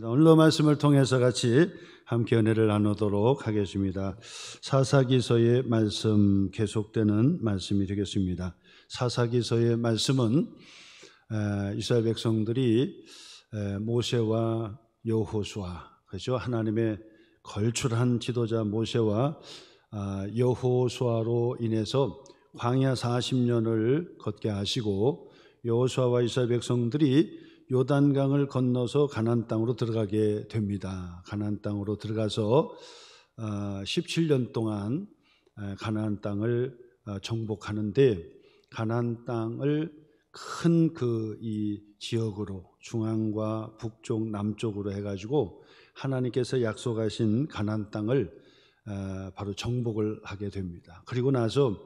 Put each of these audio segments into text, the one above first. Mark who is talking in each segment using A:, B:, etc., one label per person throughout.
A: 오늘 말씀을 통해서 같이 함께 은혜를 나누도록 하겠습니다. 사사기서의 말씀 계속되는 말씀이 되겠습니다. 사사기서의 말씀은 이스라엘 백성들이 모세와 여호수아, 그렇죠? 하나님의 걸출한 지도자 모세와 여호수아로 인해서 광야 40년을 걷게 하시고 여호수아와 이스라엘 백성들이 요단강을 건너서 가나안 땅으로 들어가게 됩니다. 가나안 땅으로 들어가서 17년 동안 가나안 땅을 정복하는데, 가나안 땅을 큰 이 지역으로 중앙과 북쪽, 남쪽으로 해가지고 하나님께서 약속하신 가나안 땅을 바로 정복을 하게 됩니다. 그리고 나서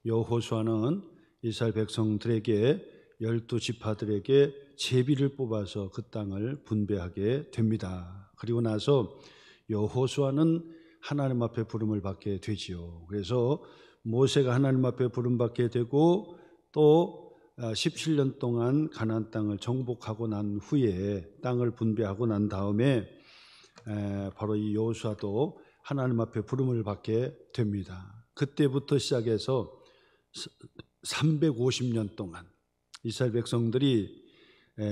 A: 여호수아는 이스라엘 백성들에게 12지파들에게 제비를 뽑아서 그 땅을 분배하게 됩니다. 그리고 나서 여호수아는 하나님 앞에 부름을 받게 되지요. 그래서 모세가 하나님 앞에 부름받게 되고 또 17년 동안 가나안 땅을 정복하고 난 후에 땅을 분배하고 난 다음에 바로 이 여호수아도 하나님 앞에 부름을 받게 됩니다. 그때부터 시작해서 350년 동안 이스라엘 백성들이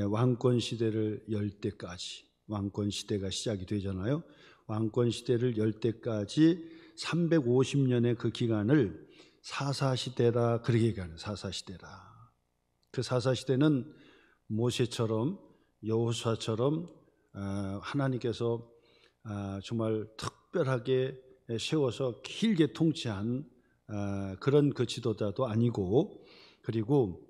A: 왕권 시대를 열 때까지, 왕권 시대가 시작이 되잖아요. 왕권 시대를 열 때까지 350년의 그 기간을 사사시대라 그렇게 얘기하는, 사사시대라. 그 사사시대는 모세처럼 여호수아처럼 하나님께서 정말 특별하게 세워서 길게 통치한 그런 그 지도자도 아니고, 그리고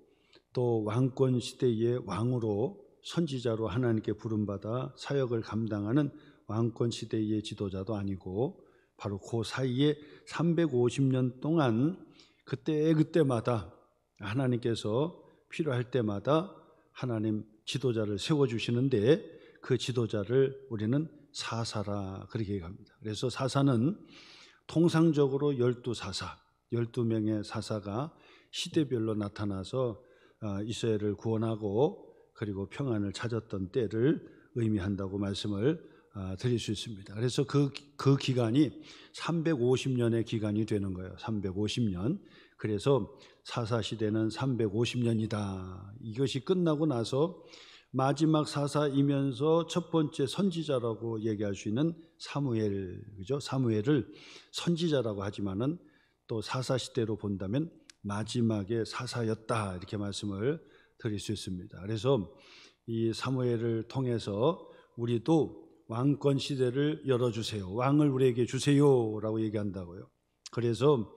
A: 또 왕권 시대의 왕으로 선지자로 하나님께 부름받아 사역을 감당하는 왕권 시대의 지도자도 아니고, 바로 그 사이에 350년 동안 그때마다 하나님께서 필요할 때마다 하나님 지도자를 세워주시는데, 그 지도자를 우리는 사사라 그렇게 얘기합니다. 그래서 사사는 통상적으로 12사사, 12명의 사사가 시대별로 나타나서 이스라엘을 구원하고 그리고 평안을 찾았던 때를 의미한다고 말씀을 드릴 수 있습니다. 그래서 그 기간이 350년의 기간이 되는 거예요. 350년. 그래서 사사시대는 350년이다. 이것이 끝나고 나서 마지막 사사이면서 첫 번째 선지자라고 얘기할 수 있는 사무엘, 그죠? 사무엘을 선지자라고 하지만은 또 사사시대로 본다면 마지막에 사사였다, 이렇게 말씀을 드릴 수 있습니다. 그래서 이 사무엘을 통해서 우리도 왕권 시대를 열어주세요, 왕을 우리에게 주세요라고 얘기한다고요. 그래서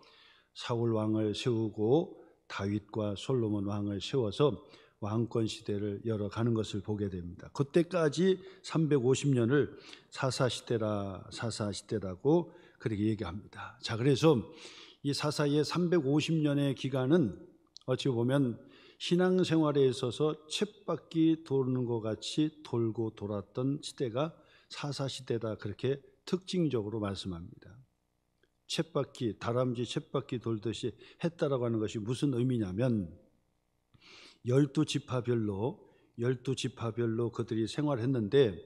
A: 사울 왕을 세우고 다윗과 솔로몬 왕을 세워서 왕권 시대를 열어가는 것을 보게 됩니다. 그때까지 350년을 사사시대라고 그렇게 얘기합니다. 자, 그래서 이 사사의 350년의 기간은 어찌 보면 신앙생활에 있어서 쳇바퀴 도는 것 같이 돌고 돌았던 시대가 사사시대다, 그렇게 특징적으로 말씀합니다. 쳇바퀴, 다람쥐 쳇바퀴 돌듯이 했다라고 하는 것이 무슨 의미냐면 12지파별로 그들이 생활했는데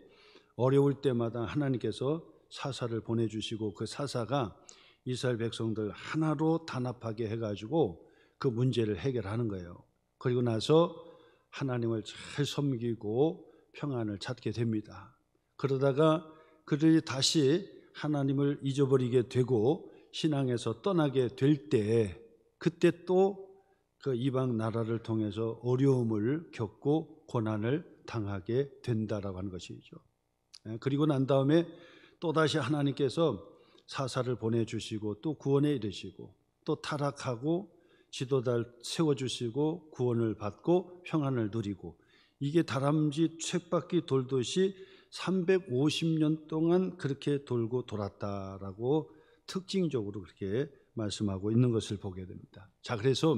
A: 어려울 때마다 하나님께서 사사를 보내주시고 그 사사가 이스라엘 백성들 하나로 단합하게 해가지고 그 문제를 해결하는 거예요. 그리고 나서 하나님을 잘 섬기고 평안을 찾게 됩니다. 그러다가 그들이 다시 하나님을 잊어버리게 되고 신앙에서 떠나게 될 때, 그때 또 그 이방 나라를 통해서 어려움을 겪고 고난을 당하게 된다라고 하는 것이죠. 그리고 난 다음에 또다시 하나님께서 사사를 보내주시고 또 구원에 이르시고 또 타락하고 지도자를 세워주시고 구원을 받고 평안을 누리고, 이게 다람쥐 쳇바퀴 돌듯이 350년 동안 그렇게 돌고 돌았다라고 특징적으로 그렇게 말씀하고 있는 것을 보게 됩니다. 자, 그래서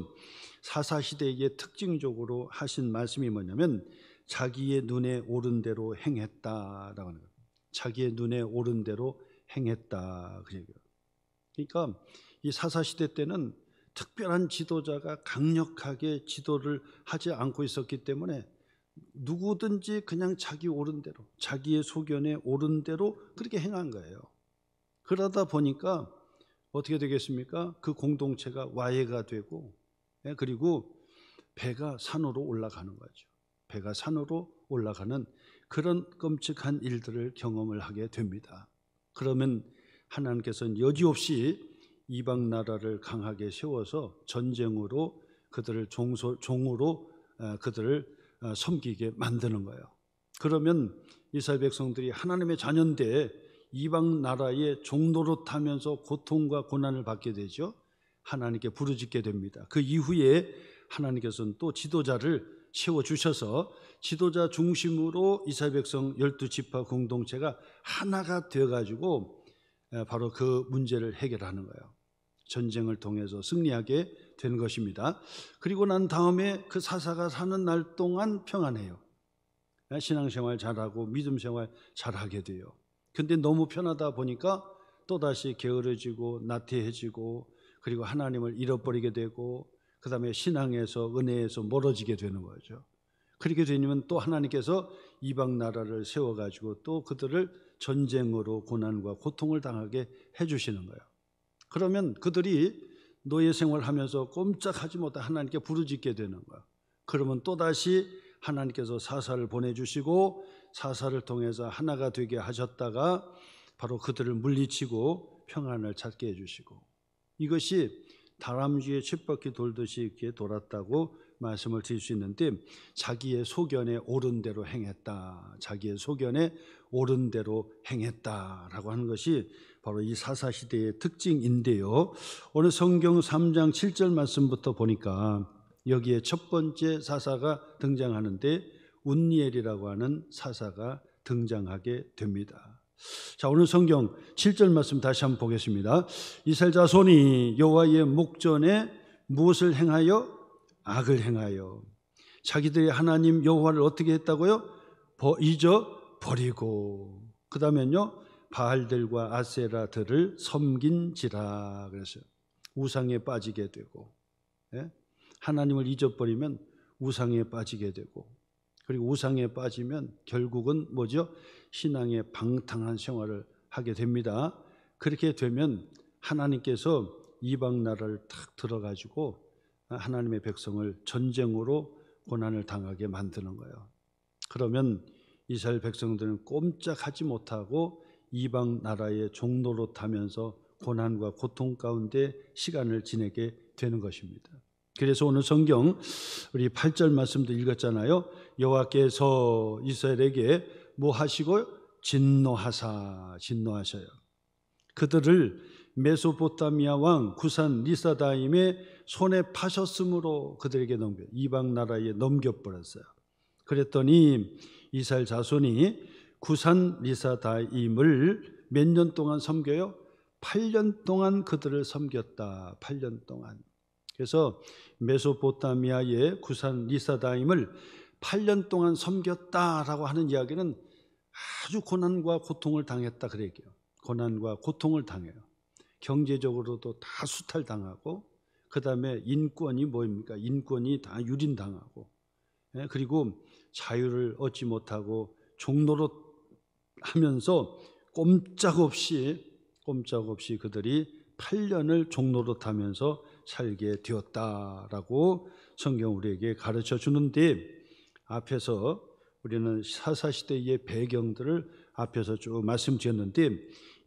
A: 사사시대의 특징적으로 하신 말씀이 뭐냐면 자기의 눈에 오른 대로 행했다라고 하는 거예요. 자기의 눈에 오른 대로 행했다. 그러니까 이 사사시대 때는 특별한 지도자가 강력하게 지도를 하지 않고 있었기 때문에 누구든지 그냥 자기 옳은 대로, 자기의 소견에 옳은 대로 그렇게 행한 거예요. 그러다 보니까 어떻게 되겠습니까? 그 공동체가 와해가 되고, 그리고 배가 산으로 올라가는 거죠. 배가 산으로 올라가는 그런 끔찍한 일들을 경험을 하게 됩니다. 그러면 하나님께서는 여지없이 이방 나라를 강하게 세워서 전쟁으로 그들을 종으로 그들을 섬기게 만드는 거예요. 그러면 이스라엘 백성들이 하나님의 자녀인데 이방 나라의 종노릇하면서 고통과 고난을 받게 되죠. 하나님께 부르짖게 됩니다. 그 이후에 하나님께서는 또 지도자를 세워주셔서 지도자 중심으로 이스라엘 백성 12지파 공동체가 하나가 되어가지고 바로 그 문제를 해결하는 거예요. 전쟁을 통해서 승리하게 되는 것입니다. 그리고 난 다음에 그 사사가 사는 날 동안 평안해요. 신앙생활 잘하고 믿음생활 잘하게 돼요. 근데 너무 편하다 보니까 또다시 게으러지고 나태해지고 그리고 하나님을 잃어버리게 되고 그 다음에 신앙에서 은혜에서 멀어지게 되는 거죠. 그렇게 되면 또 하나님께서 이방 나라를 세워가지고 또 그들을 전쟁으로 고난과 고통을 당하게 해주시는 거예요. 그러면 그들이 노예 생활하면서 꼼짝하지 못해 하나님께 부르짖게 되는 거예요. 그러면 또다시 하나님께서 사사를 보내주시고 사사를 통해서 하나가 되게 하셨다가 바로 그들을 물리치고 평안을 찾게 해주시고 이것이 다람쥐의 쳇바퀴 돌듯이 이렇게 돌았다고 말씀을 드릴 수 있는데 자기의 소견에 옳은 대로 행했다. 자기의 소견에 옳은 대로 행했다라고 하는 것이 바로 이 사사시대의 특징인데요. 오늘 성경 3장 7절 말씀부터 보니까 여기에 첫 번째 사사가 등장하는데 운니엘이라고 하는 사사가 등장하게 됩니다. 자, 오늘 성경 7절 말씀 다시 한번 보겠습니다. 이스라엘 자손이 여호와의 목전에 무엇을 행하여? 악을 행하여 자기들이 하나님 여호와를 어떻게 했다고요? 잊어버리고 그 다음에는요 바알들과 아세라들을 섬긴지라 그랬어요. 우상에 빠지게 되고 하나님을 잊어버리면 우상에 빠지게 되고 그리고 우상에 빠지면 결국은 뭐죠? 신앙의 방탕한 생활을 하게 됩니다. 그렇게 되면 하나님께서 이방 나라를 탁 들어가지고 하나님의 백성을 전쟁으로 고난을 당하게 만드는 거예요. 그러면 이스라엘 백성들은 꼼짝하지 못하고 이방 나라의 종노릇하면서 고난과 고통 가운데 시간을 지내게 되는 것입니다. 그래서 오늘 성경 우리 8절 말씀도 읽었잖아요. 여호와께서 이스라엘에게 뭐 하시고요? 진노하셔요. 그들을 메소포타미아 왕 구산 리사다임의 손에 파셨으므로 그들에게 이방 나라에 넘겨버렸어요. 그랬더니 이스라엘 자손이 구산 리사다임을 몇 년 동안 섬겨요? 8년 동안 그들을 섬겼다. 8년 동안. 그래서 메소포타미아의 구산 리사다임을 8년 동안 섬겼다라고 하는 이야기는 아주 고난과 고통을 당했다 그래요. 고난과 고통을 당해요. 경제적으로도 다 수탈당하고 그 다음에 인권이 뭐입니까? 인권이 다 유린당하고 그리고 자유를 얻지 못하고 종노릇하면서 꼼짝없이 그들이 8년을 종노릇하면서 살게 되었다라고 성경 우리에게 가르쳐 주는데 앞에서 우리는 사사시대의 배경들을 앞에서 쭉 말씀드렸는데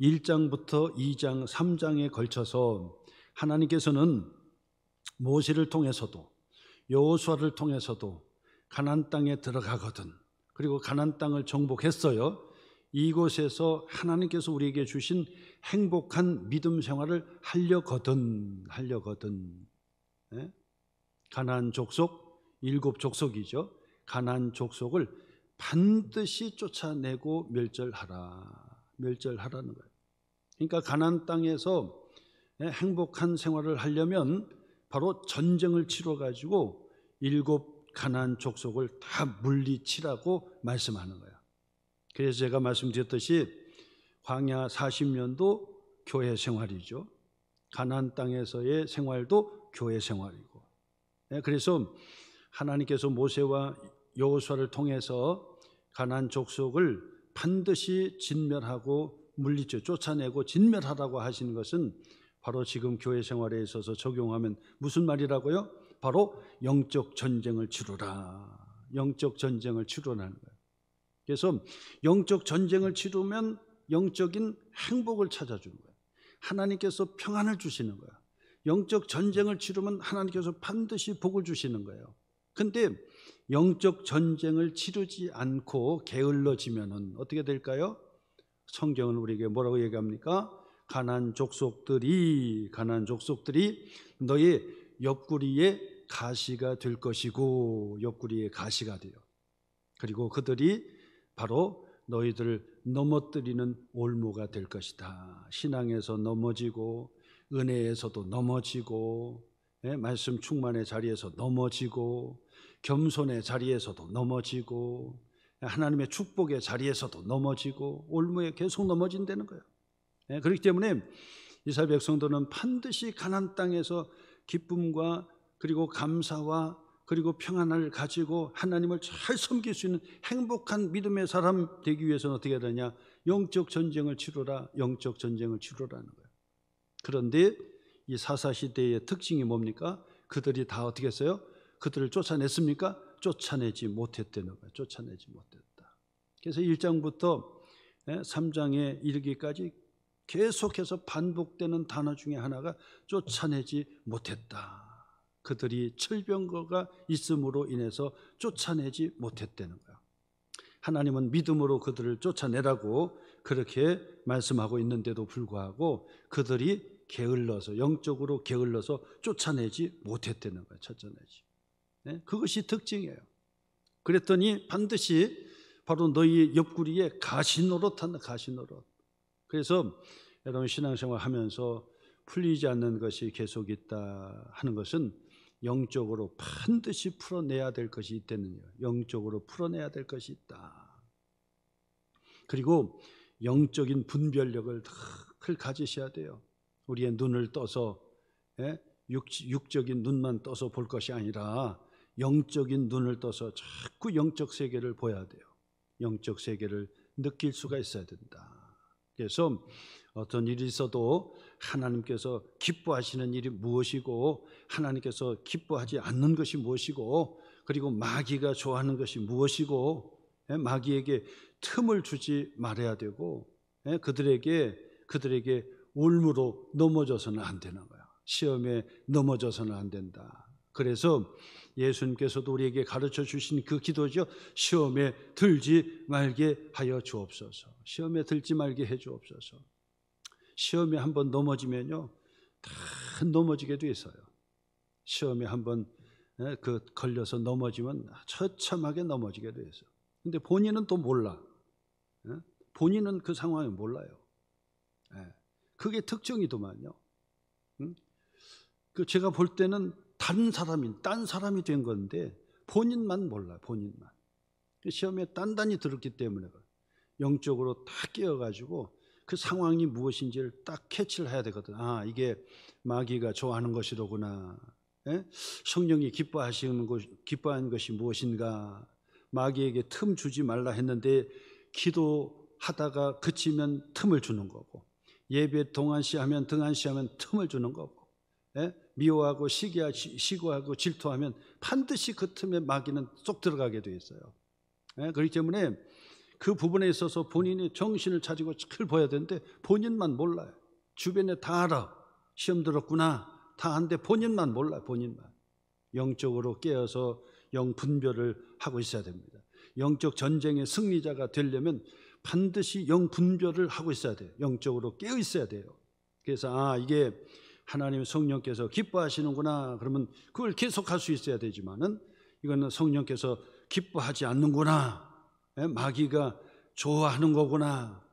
A: 1장부터 2장, 3장에 걸쳐서 하나님께서는 모세를 통해서도 여호수아를 통해서도 가나안 땅에 들어가거든 그리고 가나안 땅을 정복했어요. 이곳에서 하나님께서 우리에게 주신 행복한 믿음 생활을 하려거든 가나안 족속 7족속이죠. 가나안 족속을 반드시 쫓아내고 멸절하라는 거예요. 그러니까 가나안 땅에서 행복한 생활을 하려면 바로 전쟁을 치러 가지고 7 가나안 족속을 다 물리치라고 말씀하는 거예요. 그래서 제가 말씀드렸듯이 광야 40년도 교회 생활이죠. 가나안 땅에서의 생활도 교회 생활이고. 그래서 하나님께서 모세와 여호수아를 통해서 가나안 족속을 반드시 진멸하고 물리쳐 쫓아내고 진멸하라고 하시는 것은 바로 지금 교회 생활에 있어서 적용하면 무슨 말이라고요? 바로 영적 전쟁을 치르라. 영적 전쟁을 치르라는 거예요. 그래서 영적 전쟁을 치르면 영적인 행복을 찾아주는 거예요. 하나님께서 평안을 주시는 거예요. 영적 전쟁을 치르면 하나님께서 반드시 복을 주시는 거예요. 근데 영적 전쟁을 치르지 않고 게을러지면은 어떻게 될까요? 성경은 우리에게 뭐라고 얘기합니까? 가나안 족속들이 너의 옆구리에 가시가 될 것이고, 옆구리에 가시가 돼요. 그리고 그들이 바로 너희들을 넘어뜨리는 올무가 될 것이다. 신앙에서 넘어지고, 은혜에서도 넘어지고, 말씀 충만의 자리에서 넘어지고, 겸손의 자리에서도 넘어지고, 하나님의 축복의 자리에서도 넘어지고, 올무에 계속 넘어진다는 거예요. 그렇기 때문에 이스라엘 백성들은 반드시 가나안 땅에서 기쁨과 그리고 감사와 그리고 평안을 가지고 하나님을 잘 섬길 수 있는 행복한 믿음의 사람 되기 위해서는 어떻게 해야 되냐? 영적 전쟁을 치르라. 영적 전쟁을 치르라는 거예요. 그런데 이 사사시대의 특징이 뭡니까? 그들이 다 어떻게 했어요? 그들을 쫓아냈습니까? 쫓아내지 못했다는 거예요. 쫓아내지 못했다. 그래서 1장부터 3장에 이르기까지 계속해서 반복되는 단어 중에 하나가 쫓아내지 못했다. 그들이 철병거가 있음으로 인해서 쫓아내지 못했다는 거예요. 하나님은 믿음으로 그들을 쫓아내라고 그렇게 말씀하고 있는데도 불구하고 그들이 게을러서, 영적으로 게을러서 쫓아내지 못했다는 거예요. 쫓아내지. 그것이 특징이에요. 그랬더니 반드시 바로 너희 옆구리에 가시노릇한다. 가시노릇. 그래서 여러분 신앙생활 하면서 풀리지 않는 것이 계속 있다 하는 것은 영적으로 반드시 풀어내야 될 것이 있다는 거예요. 영적으로 풀어내야 될 것이 있다. 그리고 영적인 분별력을 늘 가지셔야 돼요. 우리의 눈을 떠서 육적인 눈만 떠서 볼 것이 아니라 영적인 눈을 떠서 자꾸 영적 세계를 보아야 돼요. 영적 세계를 느낄 수가 있어야 된다. 그래서 어떤 일이 있어도 하나님께서 기뻐하시는 일이 무엇이고 하나님께서 기뻐하지 않는 것이 무엇이고 그리고 마귀가 좋아하는 것이 무엇이고 마귀에게 틈을 주지 말아야 되고 그들에게 올무로 넘어져서는 안 되는 거야. 시험에 넘어져서는 안 된다. 그래서 예수님께서도 우리에게 가르쳐 주신 그 기도죠. 시험에 들지 말게 하여 주옵소서. 시험에 들지 말게 해 주옵소서. 시험에 한번 넘어지면요, 다 넘어지게 돼 있어요. 시험에 한번 걸려서 넘어지면 처참하게 넘어지게 돼 있어요. 근데 본인은 또 몰라. 본인은 그 상황을 몰라요. 그게 특징이더만요. 제가 볼 때는 딴 사람이 된 건데 본인만 몰라. 본인만. 시험에 단단히 들었기 때문에 영적으로 딱 깨어가지고 그 상황이 무엇인지를 딱 캐치를 해야 되거든. 아, 이게 마귀가 좋아하는 것이로구나. 성령이 기뻐하는 것이 무엇인가. 마귀에게 틈 주지 말라 했는데 기도하다가 그치면 틈을 주는 거고, 예배 등한시하면 틈을 주는 거고, 미워하고 시기하고 질투하면 반드시 그 틈에 마귀는 쏙 들어가게 돼 있어요. 그렇기 때문에 그 부분에 있어서 본인이 정신을 차리고 잘 봐야 되는데 본인만 몰라요. 주변에 다 알아. 시험 들었구나. 다 아는데 본인만 몰라요. 본인만. 영적으로 깨어서 영 분별을 하고 있어야 됩니다. 영적 전쟁의 승리자가 되려면 반드시 영 분별을 하고 있어야 돼요. 영적으로 깨어 있어야 돼요. 그래서 이게 하나님 성령께서 기뻐하시는구나. 그러면 그걸 계속할 수 있어야 되지만은 이거는 성령께서 기뻐하지 않는구나. 마귀가 좋아하는 거구나.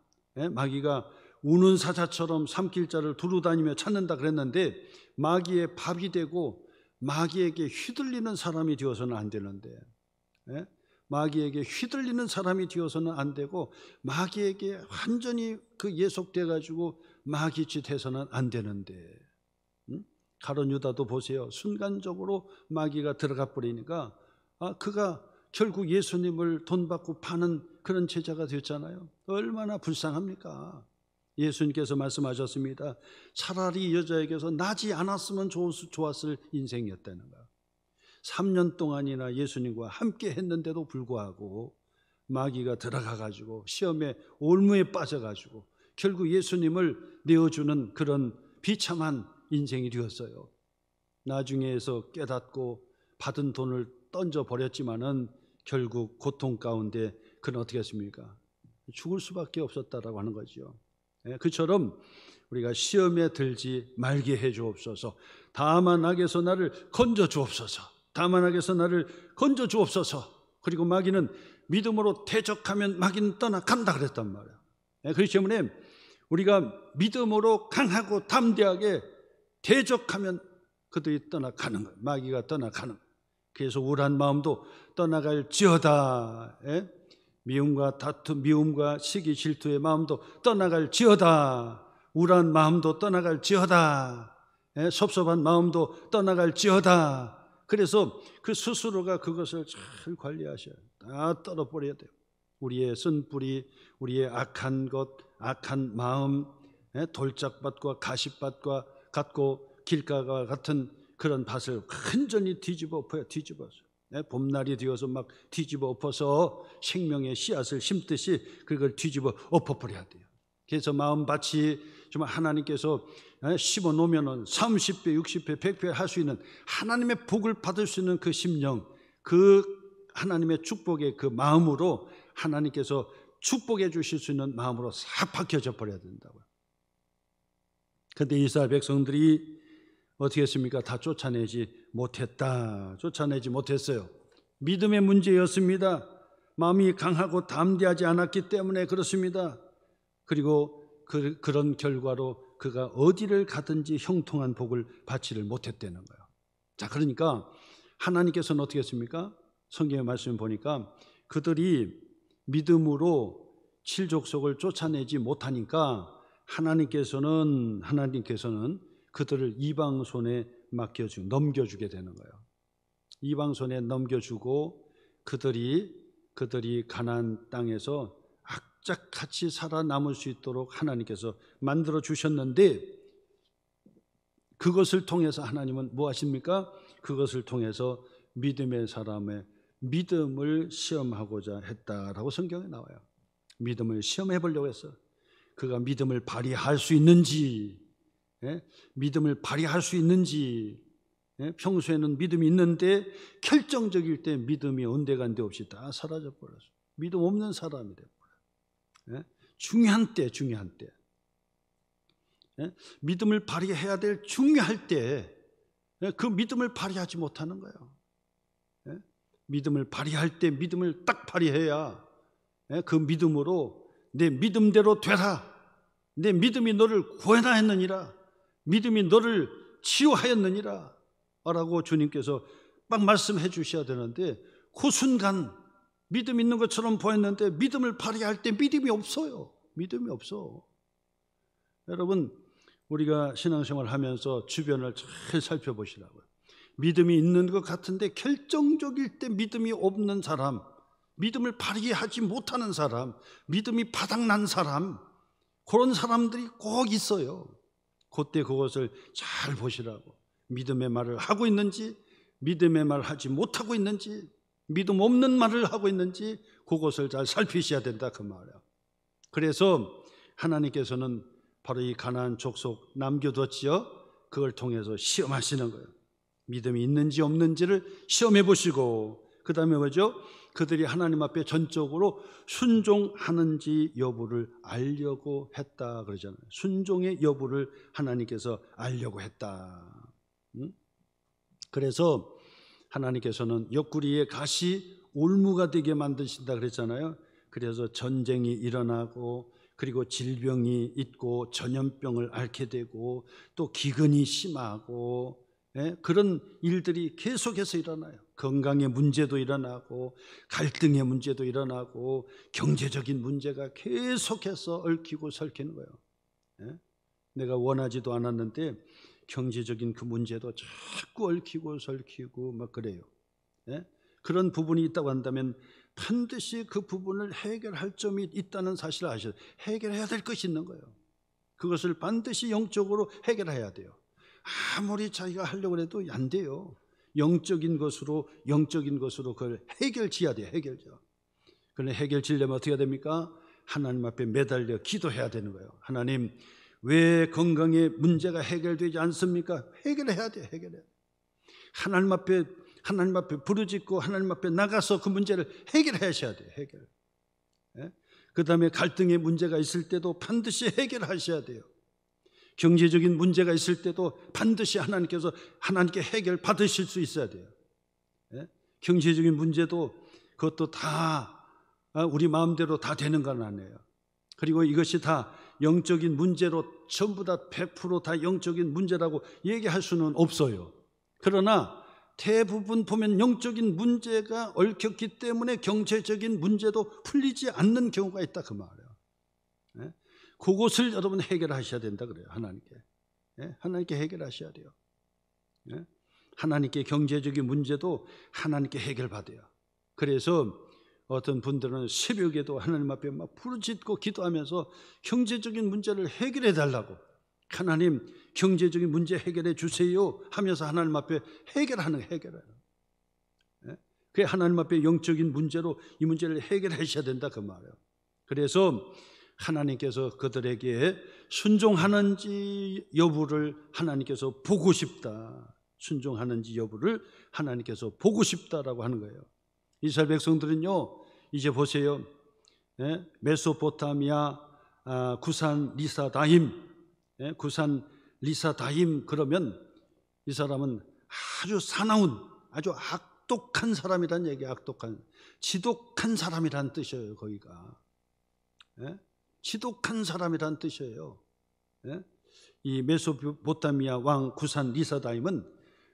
A: 마귀가 우는 사자처럼 삼킬자를 두루다니며 찾는다 그랬는데 마귀의 밥이 되고 마귀에게 휘둘리는 사람이 되어서는 안 되는데, 마귀에게 휘둘리는 사람이 되어서는 안 되고 마귀에게 완전히 예속돼 가지고 마귀짓 해서는 안 되는데, 가룟 유다도 보세요. 순간적으로 마귀가 들어가 버리니까 그가 결국 예수님을 돈 받고 파는 그런 제자가 됐잖아요. 얼마나 불쌍합니까? 예수님께서 말씀하셨습니다. 차라리 여자에게서 나지 않았으면 좋았을 인생이었다는 거야. 3년 동안이나 예수님과 함께 했는데도 불구하고 마귀가 들어가가지고 시험에 올무에 빠져가지고 결국 예수님을 내어주는 그런 비참한 인생이 되었어요. 나중에서 깨닫고 받은 돈을 던져버렸지만은 결국 고통 가운데 그는 어떻게 했습니까? 죽을 수밖에 없었다라고 하는 거죠. 그처럼 우리가 시험에 들지 말게 해 주옵소서. 다만 악에서 나를 건져 주옵소서. 다만 악에서 나를 건져 주옵소서. 그리고 마귀는 믿음으로 대적하면 마귀는 떠나간다 그랬단 말이에요. 그렇기 때문에 우리가 믿음으로 강하고 담대하게 대적하면 그들이 떠나가는 거예요. 마귀가 떠나가는 거예요. 그래서 우울한 마음도 떠나갈지어다. 미움과 다툼, 미움과 시기, 질투의 마음도 떠나갈지어다. 우울한 마음도 떠나갈지어다. 섭섭한 마음도 떠나갈지어다. 그래서 그 스스로가 그것을 잘 관리하셔야 돼요. 다 떨어버려야 돼요. 우리의 쓴뿌리, 우리의 악한 것, 악한 마음, 돌짝밭과 가시밭과 같고 길가가 같은 그런 밭을 완전히 뒤집어 엎어요. 뒤집어서 봄날이 되어서 막 뒤집어 엎어서 생명의 씨앗을 심듯이 그걸 뒤집어 엎어버려야 돼요. 그래서 마음밭이 정말 하나님께서 심어 놓으면 30배, 60배, 100배 할 수 있는 하나님의 복을 받을 수 있는 그 심령, 그 하나님의 축복의 그 마음으로 하나님께서 축복해 주실 수 있는 마음으로 싹 바뀌어져 버려야 된다고요. 그런데 이스라엘 백성들이 어떻게 했습니까? 다 쫓아내지 못했다. 쫓아내지 못했어요. 믿음의 문제였습니다. 마음이 강하고 담대하지 않았기 때문에 그렇습니다. 그리고 그런 결과로 그가 어디를 가든지 형통한 복을 받지를 못했다는 거예요. 자, 그러니까 하나님께서는 어떻게 했습니까? 성경의 말씀을 보니까 그들이 믿음으로 칠족속을 쫓아내지 못하니까 하나님께서는 그들을 이방 손에 넘겨주게 되는 거예요. 이방 손에 넘겨주고 그들이 가나안 땅에서 악착같이 살아남을 수 있도록 하나님께서 만들어 주셨는데 그것을 통해서 하나님은 뭐 하십니까? 그것을 통해서 믿음의 사람의 믿음을 시험하고자 했다라고 성경에 나와요. 믿음을 시험해 보려고 했어. 그가 믿음을 발휘할 수 있는지, 믿음을 발휘할 수 있는지, 평소에는 믿음이 있는데 결정적일 때 믿음이 온데간데 없이 다 사라져 버렸어. 믿음 없는 사람이 돼 버려. 중요한 때, 믿음을 발휘해야 될 중요할 때 그 믿음을 발휘하지 못하는 거예요. 믿음을 발휘할 때 믿음을 딱 발휘해야 그 믿음으로 내 믿음대로 되라. 내 믿음이 너를 구원하였느니라. 믿음이 너를 치유하였느니라 라고 주님께서 막 말씀해 주셔야 되는데 그 순간 믿음 있는 것처럼 보였는데 믿음을 발휘할 때 믿음이 없어요. 믿음이 없어. 여러분, 우리가 신앙생활 하면서 주변을 잘 살펴보시라고요. 믿음이 있는 것 같은데 결정적일 때 믿음이 없는 사람, 믿음을 발휘하지 못하는 사람, 믿음이 바닥난 사람, 그런 사람들이 꼭 있어요. 그때 그것을 잘 보시라고. 믿음의 말을 하고 있는지, 믿음의 말을 하지 못하고 있는지, 믿음 없는 말을 하고 있는지 그것을 잘 살피셔야 된다 그 말이에요. 그래서 하나님께서는 바로 이 가나안 족속 남겨뒀지요. 그걸 통해서 시험하시는 거예요. 믿음이 있는지 없는지를 시험해 보시고 그 다음에 뭐죠? 그들이 하나님 앞에 전적으로 순종하는지 여부를 알려고 했다 그러잖아요. 순종의 여부를 하나님께서 알려고 했다. 그래서 하나님께서는 옆구리에 가시 올무가 되게 만드신다 그랬잖아요. 그래서 전쟁이 일어나고 그리고 질병이 있고 전염병을 앓게 되고 또 기근이 심하고 그런 일들이 계속해서 일어나요. 건강의 문제도 일어나고 갈등의 문제도 일어나고 경제적인 문제가 계속해서 얽히고 설키는 거예요. 내가 원하지도 않았는데 경제적인 그 문제도 자꾸 얽히고 설키고 막 그래요. 그런 부분이 있다고 한다면 반드시 그 부분을 해결할 점이 있다는 사실을 아셔야 돼요. 해결해야 될 것이 있는 거예요. 그것을 반드시 영적으로 해결해야 돼요. 아무리 자기가 하려고 해도 안 돼요. 영적인 것으로 그걸 해결지어야 돼요. 해결지어. 그런데 해결지려면 어떻게 해야 됩니까? 하나님 앞에 매달려 기도해야 되는 거예요. 하나님, 왜 건강에 문제가 해결되지 않습니까? 해결해야 돼요. 해결해야 돼요. 하나님 앞에 부르짖고 하나님 앞에 나가서 그 문제를 해결하셔야 돼요. 해결. 그 다음에 갈등의 문제가 있을 때도 반드시 해결하셔야 돼요. 경제적인 문제가 있을 때도 반드시 하나님께 해결 받으실 수 있어야 돼요. 경제적인 문제도 그것도 다 우리 마음대로 다 되는 건 아니에요. 그리고 이것이 다 영적인 문제로 전부 다 100% 영적인 문제라고 얘기할 수는 없어요. 그러나 대부분 보면 영적인 문제가 얽혔기 때문에 경제적인 문제도 풀리지 않는 경우가 있다 그 말이에요. 그것을 여러분 해결하셔야 된다 그래요. 하나님께 해결하셔야 돼요. 하나님께 경제적인 문제도 하나님께 해결받아요. 그래서 어떤 분들은 새벽에도 하나님 앞에 막 부르짖고 기도하면서 경제적인 문제를 해결해 달라고, 하나님 경제적인 문제 해결해 주세요 하면서 하나님 앞에 해결하는. 그래 하나님 앞에 영적인 문제로 이 문제를 해결하셔야 된다 그 말이에요. 그래서 하나님께서 그들에게 순종하는지 여부를 하나님께서 보고 싶다. 순종하는지 여부를 하나님께서 보고 싶다라고 하는 거예요. 이스라엘 백성들은요, 이제 보세요. 메소포타미아 구산 리사다임 그러면 이 사람은 아주 사나운, 아주 악독한 사람이란 얘기예요. 지독한 사람이란 뜻이에요. 거기가 지독한 사람이란 뜻이에요. 이 메소포타미아 왕 구산 리사다임은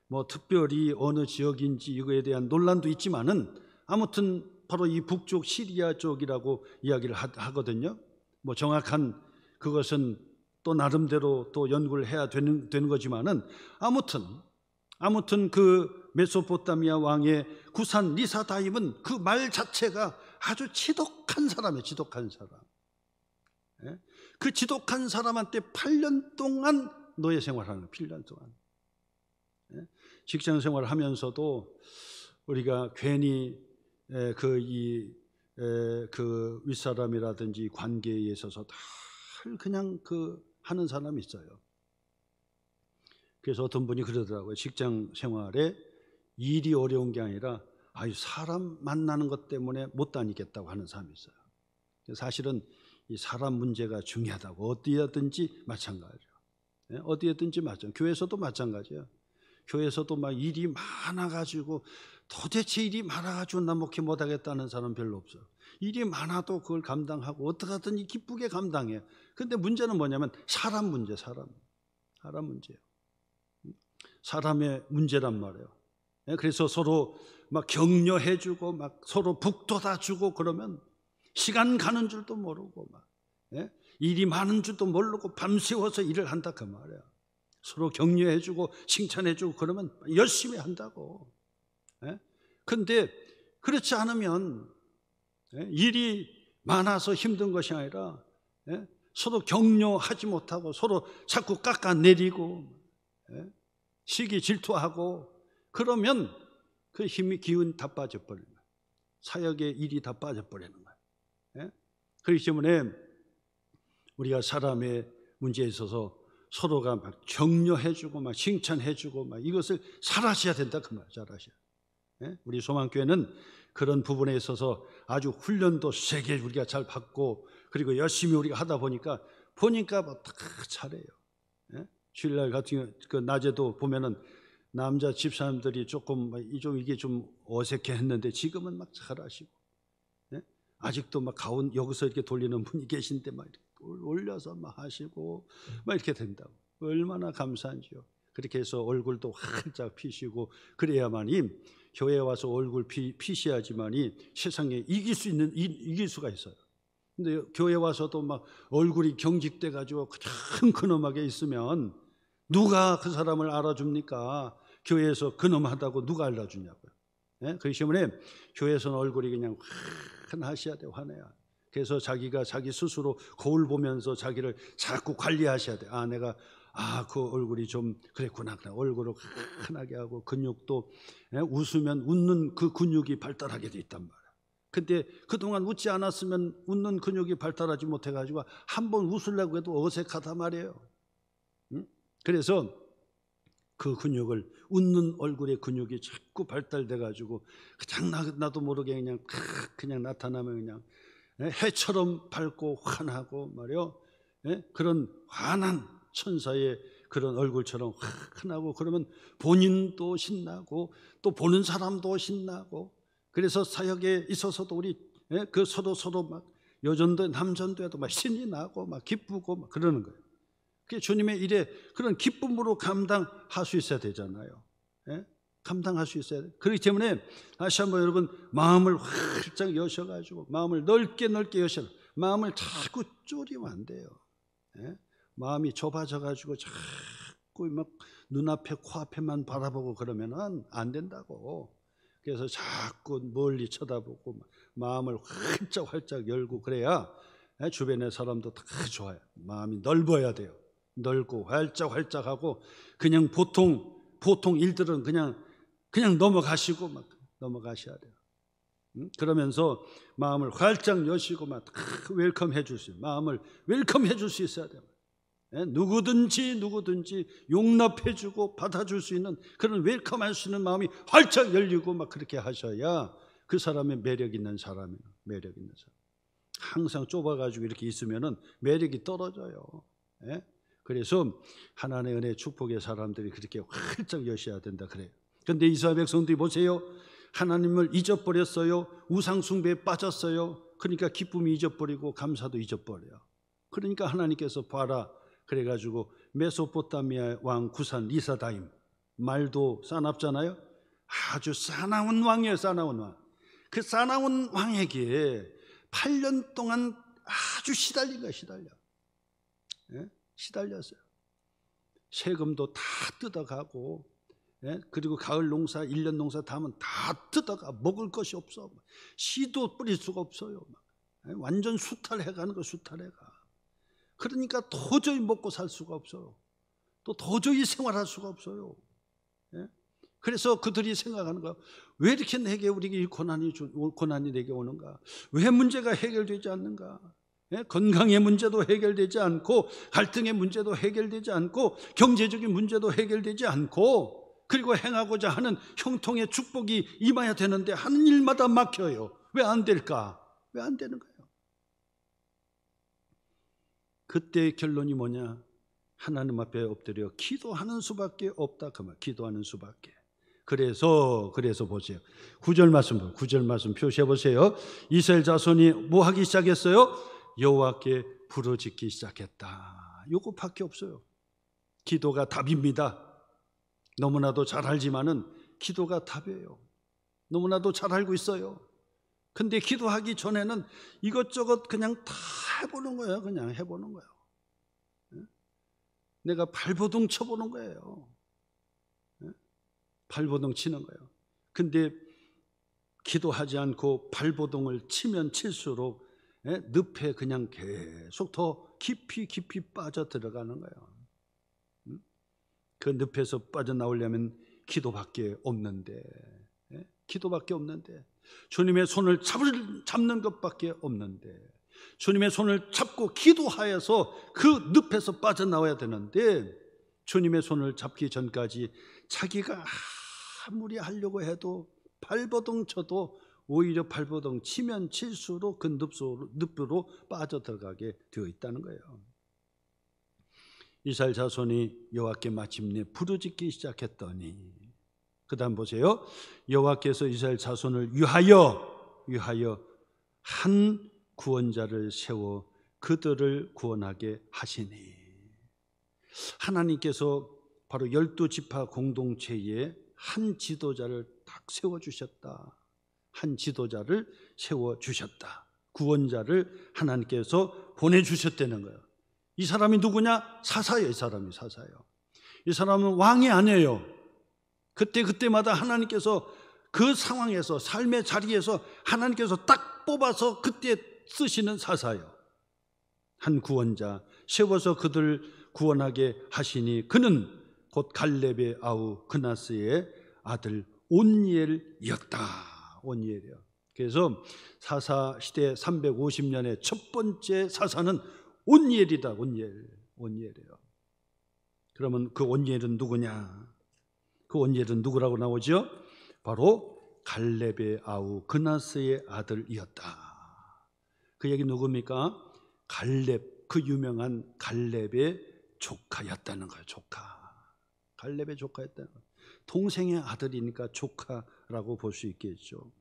A: 뭐 특별히 어느 지역인지 이거에 대한 논란도 있지만은 아무튼 바로 이 북쪽 시리아 쪽이라고 이야기를 하거든요. 뭐 정확한 그것은 또 나름대로 또 연구를 해야 되는 거지만은 아무튼 그 메소포타미아 왕의 구산 리사다임은 그 말 자체가 아주 지독한 사람이에요. 지독한 사람. 그 지독한 사람한테 8년 동안 노예 생활하는 거예요. 8년 동안. 직장 생활을 하면서도 우리가 괜히 그 윗사람이라든지 관계에 있어서 다 그냥 하는 사람이 있어요. 그래서 어떤 분이 그러더라고요. 직장 생활에 일이 어려운 게 아니라 사람 만나는 것 때문에 못 다니겠다고 하는 사람이 있어요. 사실은 이 사람 문제가 중요하다고. 어디에든지 마찬가지예요. 어디에든지 마찬가지예요. 교회에서도 마찬가지예요. 교회에서도 막 일이 많아가지고 도대체 일이 많아가지고 나 목회 못하겠다는 사람 별로 없어요. 일이 많아도 그걸 감당하고 어떻게든 기쁘게 감당해요. 그런데 문제는 뭐냐면 사람 문제예요. 사람의 문제란 말이에요. 그래서 서로 막 격려해주고 막 서로 북돋아주고 그러면 시간 가는 줄도 모르고 막 일이 많은 줄도 모르고 밤새워서 일을 한다 그 말이에요. 서로 격려해주고 칭찬해주고 그러면 열심히 한다고. 그런데 그렇지 않으면 일이 많아서 힘든 것이 아니라 서로 격려하지 못하고 서로 자꾸 깎아내리고 시기 질투하고 그러면 그 힘이 기운 다 빠져버리는 거예요. 사역의 일이 다 빠져버리는 거예요. 그렇기 때문에 우리가 사람의 문제에 있어서 서로가 막 격려해주고 막 칭찬해주고 막 이것을 잘하셔야 된다 그 말이에요. 잘하셔야. 우리 소망교회는 그런 부분에 있어서 아주 훈련도 세게 우리가 잘 받고 그리고 열심히 우리가 하다 보니까 뭐 다 잘해요. 주일날 같은 그 낮에도 보면은 남자 집사람들이 이게 좀 어색해했는데 지금은 막 잘하시고, 아직도 막 가운 여기서 이렇게 돌리는 분이 계신데 막 이렇게 올려서 막 하시고 막 이렇게 된다고. 얼마나 감사한지요. 그렇게 해서 얼굴도 활짝 피시고 그래야만이 교회에 와서 얼굴 피셔야지만이 세상에 이길 수가 있어요. 근데 교회 와서도 막 얼굴이 경직돼 가지고 그냥 근엄하게 있으면 누가 그 사람을 알아줍니까? 교회에서 근엄하다고 누가 알아주냐고요. 그렇기 때문에 교회에서는 얼굴이 그냥 환하셔야 돼요. 환해야. 그래서 자기가 자기 스스로 거울 보면서 자기를 자꾸 관리하셔야 돼. 내가 그 얼굴이 좀 그랬구나. 얼굴을 환하게 하고 근육도 웃으면 웃는 그 근육이 발달하게 돼 있단 말이야. 근데 그동안 웃지 않았으면 웃는 근육이 발달하지 못해가지고 한번 웃으려고 해도 어색하단 말이에요. 그래서 그 근육을, 웃는 얼굴의 근육이 자꾸 발달돼가지고 그냥 나도 모르게 그냥 나타나면 그냥 해처럼 밝고 환하고 말이요. 그런 환한 천사의 그런 얼굴처럼 환하고, 그러면 본인도 신나고 또 보는 사람도 신나고, 그래서 사역에 있어서도 우리 그 서로 막 여전도 남전도에도 막 신이 나고 막 기쁘고 막 그러는 거예요. 그게 주님의 일에 그런 기쁨으로 감당할 수 있어야 되잖아요. 감당할 수 있어야 돼. 그렇기 때문에 다시 한번 여러분, 마음을 활짝 여셔가지고, 마음을 넓게 여셔. 마음을 자꾸 졸이면 안 돼요. 마음이 좁아져가지고 자꾸 막 눈앞에 코앞에만 바라보고 그러면은 안 된다고. 그래서 자꾸 멀리 쳐다보고 마음을 활짝 열고 그래야 주변의 사람도 다 좋아요. 마음이 넓어야 돼요. 넓고 활짝하고, 그냥 보통 일들은 그냥 넘어가시고 막 넘어가셔야 돼요. 그러면서 마음을 활짝 여시고 막 웰컴 해줄 수 있어요. 마음을 웰컴 해줄 수 있어야 돼요. 누구든지 용납해주고 받아줄 수 있는 그런 웰컴할 수 있는 마음이 활짝 열리고 막 그렇게 하셔야 그 사람의 매력 있는 사람이에요. 매력 있는 사람. 항상 좁아가지고 이렇게 있으면은 매력이 떨어져요. 그래서 하나님의 은혜 축복의 사람들이 그렇게 활짝 여셔야 된다 그래요. 그런데 이스라엘 백성들이 보세요. 하나님을 잊어버렸어요. 우상 숭배에 빠졌어요. 그러니까 기쁨이 잊어버리고 감사도 잊어버려요. 그러니까 하나님께서 봐라 그래가지고 메소포타미아 왕 구산 리사다임, 말도 사납잖아요. 아주 사나운 왕이에요. 사나운 왕. 그 사나운 왕에게 8년 동안 아주 시달린 거예요. 시달렸어요. 세금도 다 뜯어가고, 그리고 가을 농사, 1년 농사 다 하면 다 뜯어가. 먹을 것이 없어. 씨도 뿌릴 수가 없어요. 완전 수탈해가는 거, 수탈해가. 그러니까 도저히 먹고 살 수가 없어요. 또 도저히 생활할 수가 없어요. 그래서 그들이 생각하는 거야. 왜 이렇게 내게 우리에게 고난이 내게 오는가? 왜 문제가 해결되지 않는가? 건강의 문제도 해결되지 않고, 갈등의 문제도 해결되지 않고, 경제적인 문제도 해결되지 않고, 그리고 행하고자 하는 형통의 축복이 임해야 되는데 하는 일마다 막혀요. 왜 안 될까? 왜 안 되는 거예요? 그때의 결론이 뭐냐? 하나님 앞에 엎드려 기도하는 수밖에 없다. 그 말, 기도하는 수밖에. 그래서 보세요. 9절 말씀 표시해 보세요. 이스라엘 자손이 뭐 하기 시작했어요? 여호와께 부르짖기 시작했다. 요거밖에 없어요. 기도가 답입니다. 너무나도 잘 알지만은 기도가 답이에요. 너무나도 잘 알고 있어요. 근데 기도하기 전에는 이것저것 그냥 다 해보는 거예요. 그냥 해보는 거예요. 내가 발버둥 쳐보는 거예요. 발버둥 치는 거예요. 근데 기도하지 않고 발버둥을 치면 칠수록 늪에 그냥 계속 더 깊이 빠져들어가는 거예요. 그 늪에서 빠져나오려면 기도밖에 없는데, 주님의 손을 잡는 것밖에 없는데, 주님의 손을 잡고 기도하여서 그 늪에서 빠져나와야 되는데, 주님의 손을 잡기 전까지 자기가 아무리 하려고 해도 발버둥 쳐도 오히려 발버둥 치면 칠수록 그 늪으로 빠져들어가게 되어 있다는 거예요. 이스라엘 자손이 여호와께 마침내 부르짖기 시작했더니, 그 다음 보세요. 여호와께서 이스라엘 자손을 위하여 한 구원자를 세워 그들을 구원하게 하시니, 하나님께서 바로 12지파 공동체에 한 지도자를 딱 세워주셨다. 한 지도자를 세워주셨다. 구원자를 하나님께서 보내주셨다는 거예요. 이 사람이 누구냐? 사사예요. 이 사람이 사사예요. 이 사람은 왕이 아니에요. 그때마다 하나님께서 그 상황에서, 삶의 자리에서 하나님께서 딱 뽑아서 그때 쓰시는 사사요. 한 구원자 세워서 그들 구원하게 하시니 그는 곧 갈렙의 아우 그나스의 아들 온니엘이었다. 온니엘이요. 그래서 사사 시대 350년의 첫 번째 사사는 온니엘이다. 온니엘이에요. 그러면 그 온니엘은 누구냐? 그 온니엘은 누구라고 나오죠? 바로 갈렙의 아우 그나스의 아들이었다. 그 얘기 누굽니까? 갈렙, 그 유명한 갈렙의 조카였다는 거예요. 조카. 갈렙의 조카였다는 거예요. 동생의 아들이니까 조카라고 볼 수 있겠죠.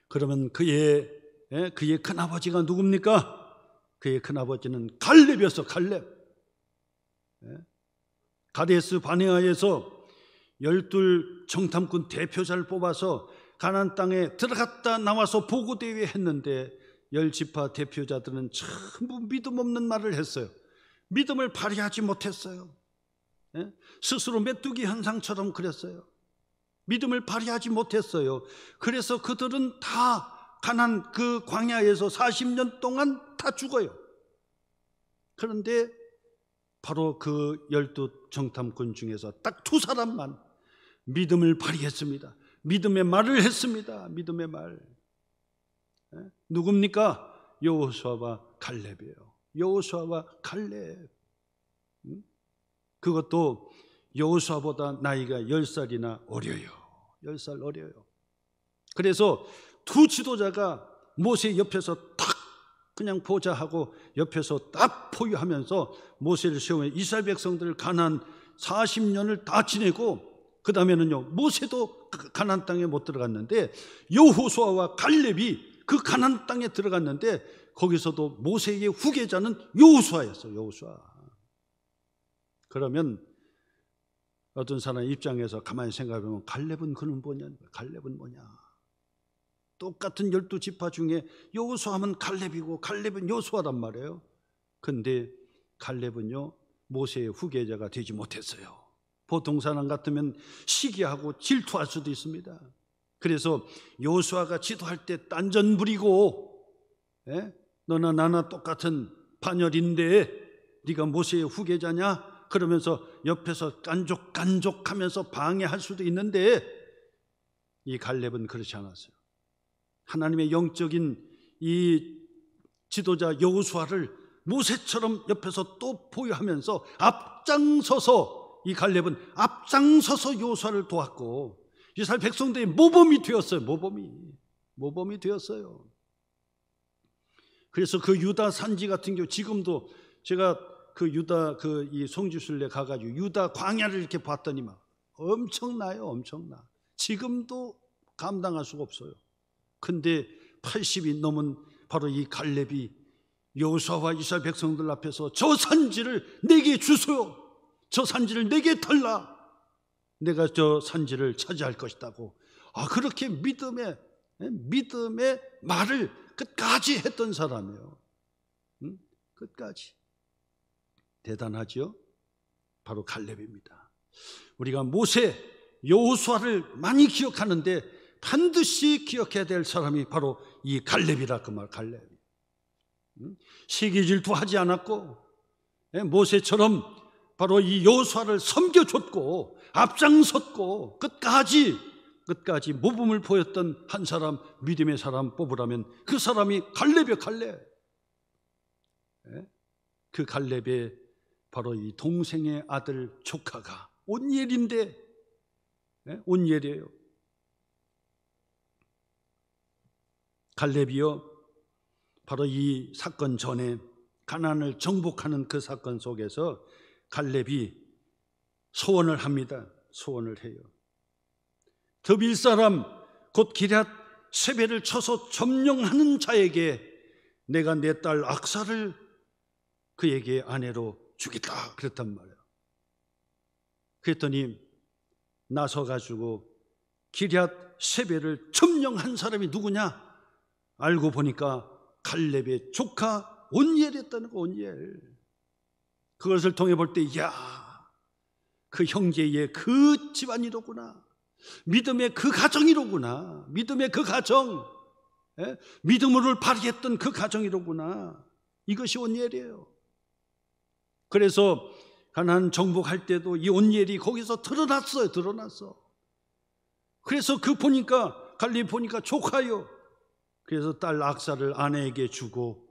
A: 그러면 그의 큰아버지가 누굽니까? 그의 큰아버지는 갈렙이었어. 갈렙. 가데스 바네아에서 12 정탐꾼 대표자를 뽑아서 가나안 땅에 들어갔다 나와서 보고대회 했는데 10지파 대표자들은 전부 믿음 없는 말을 했어요. 믿음을 발휘하지 못했어요. 스스로 메뚜기 현상처럼 그랬어요. 믿음을 발휘하지 못했어요. 그래서 그들은 다 가나안 그 광야에서 40년 동안 다 죽어요. 그런데 바로 그 12 정탐꾼 중에서 딱 2사람만 믿음을 발휘했습니다. 믿음의 말을 했습니다. 믿음의 말. 누굽니까? 여호수아와 갈렙이에요. 여호수아와 갈렙. 그것도 여호수아보다 나이가 10살이나 어려요. 10살 어려요. 그래서 두 지도자가 모세 옆에서 탁 그냥 보좌하고 옆에서 딱 포위하면서 모세를 세우며 이스라엘 백성들 가나안 40년을 다 지내고, 그 다음에는요 모세도 가나안 땅에 못 들어갔는데 여호수아와 갈렙이 그 가나안 땅에 들어갔는데 거기서도 모세의 후계자는 여호수아였어요. 여호수아. 그러면 어떤 사람 입장에서 가만히 생각해보면 갈렙은 그는 뭐냐? 갈렙은 뭐냐? 똑같은 12지파 중에 여호수아는 갈렙이고 갈렙은 여호수아란 말이에요. 근데 갈렙은요 모세의 후계자가 되지 못했어요. 보통 사람 같으면 시기하고 질투할 수도 있습니다. 그래서 여호수아가 지도할 때 딴전 부리고, 너나 나나 똑같은 반열인데 네가 모세의 후계자냐? 그러면서 옆에서 깐족하면서 방해할 수도 있는데, 이 갈렙은 그렇지 않았어요. 하나님의 영적인 이 지도자 여호수아를 모세처럼 옆에서 또 보유하면서 앞장서서, 이 갈렙은 앞장서서 여호수아를 도왔고 이스라엘 백성들의 모범이 되었어요. 모범이 되었어요. 그래서 그 유다 산지 같은 경우 지금도 제가 그 유다 이 송지순례 가가지고 유다 광야를 이렇게 봤더니 막 엄청나요. 엄청나. 지금도 감당할 수가 없어요. 근데 80이 넘은 바로 이 갈렙이 여호수아와 이스라엘 백성들 앞에서 저 산지를 내게 주소요. 저 산지를 내게 달라. 내가 저 산지를 차지할 것이다고. 그렇게 믿음의 말을 끝까지 했던 사람이에요. 끝까지. 대단하죠? 바로 갈렙입니다. 우리가 모세, 여호수아를 많이 기억하는데 반드시 기억해야 될 사람이 바로 이 갈렙이라 그 말. 갈렙. 시기 질투하지 않았고 모세처럼 바로 이 여호수아를 섬겨줬고 앞장섰고 끝까지 모범을 보였던 한 사람, 믿음의 사람 뽑으라면 그 사람이 갈렙이에요. 갈렙. 그 갈렙의 바로 이 동생의 아들 조카가 온니엘인데, 온니엘이에요. 갈렙이요 바로 이 사건 전에 가나안을 정복하는 그 사건 속에서 갈렙이 소원을 합니다. 소원을 해요. 드빌 사람 곧 기럇 세벨을 쳐서 점령하는 자에게 내가 내 딸 악사를 그에게 아내로 주겠다 그랬단 말이에요. 그랬더니 나서가지고 기럇 세벨을 점령한 사람이 누구냐? 알고 보니까 갈렙의 조카 온니엘이었다는 거. 온니엘. 그것을 통해 볼 때, 이야, 그 형제의 그 집안이로구나. 믿음의 그 가정이로구나. 믿음의 그 가정, 믿음을 발휘했던 그 가정이로구나. 이것이 온니엘이에요. 그래서 가나안 정복할 때도 이 온니엘이 거기서 드러났어요. 드러났어. 그래서 그 보니까 갈렙 보니까 조카요. 그래서 딸 악사를 아내에게 주고,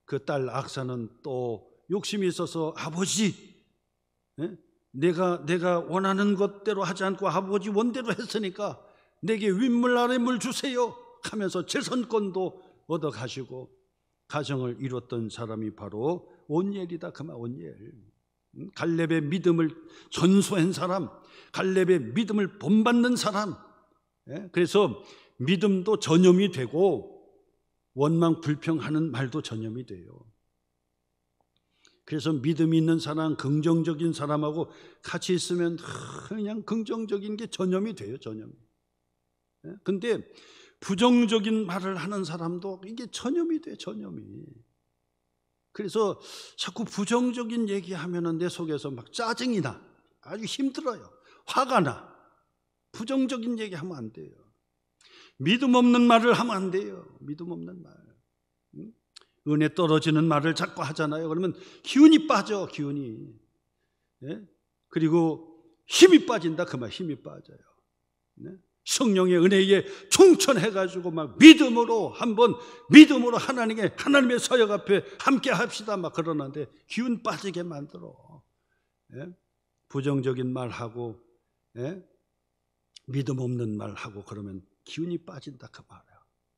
A: 그 딸 악사는 또 욕심이 있어서 아버지, 내가 원하는 것대로 하지 않고 아버지 원대로 했으니까 내게 윗물 아랫물 주세요 하면서 재선권도 얻어 가시고 가정을 이뤘던 사람이 바로 온니엘이다. 그만 온니엘. 갈렙의 믿음을 전수한 사람, 갈렙의 믿음을 본받는 사람. 그래서 믿음도 전염이 되고 원망 불평하는 말도 전염이 돼요. 그래서 믿음이 있는 사람, 긍정적인 사람하고 같이 있으면 그냥 긍정적인 게 전염이 돼요. 전염이. 근데 부정적인 말을 하는 사람도 이게 전염이 돼. 전염이. 그래서 자꾸 부정적인 얘기하면 내 속에서 막 짜증이 나. 아주 힘들어요. 화가 나. 부정적인 얘기하면 안 돼요. 믿음 없는 말을 하면 안 돼요. 믿음 없는 말. 은혜 떨어지는 말을 자꾸 하잖아요. 그러면 기운이 빠져. 기운이. 그리고 힘이 빠진다. 그 말, 힘이 빠져요. 성령의 은혜에 충천해가지고 막 믿음으로 한번 믿음으로 하나님의 서역 앞에 함께 합시다 막 그러는데 기운 빠지게 만들어. 부정적인 말하고 믿음 없는 말하고 그러면 기운이 빠진다 그 말이야.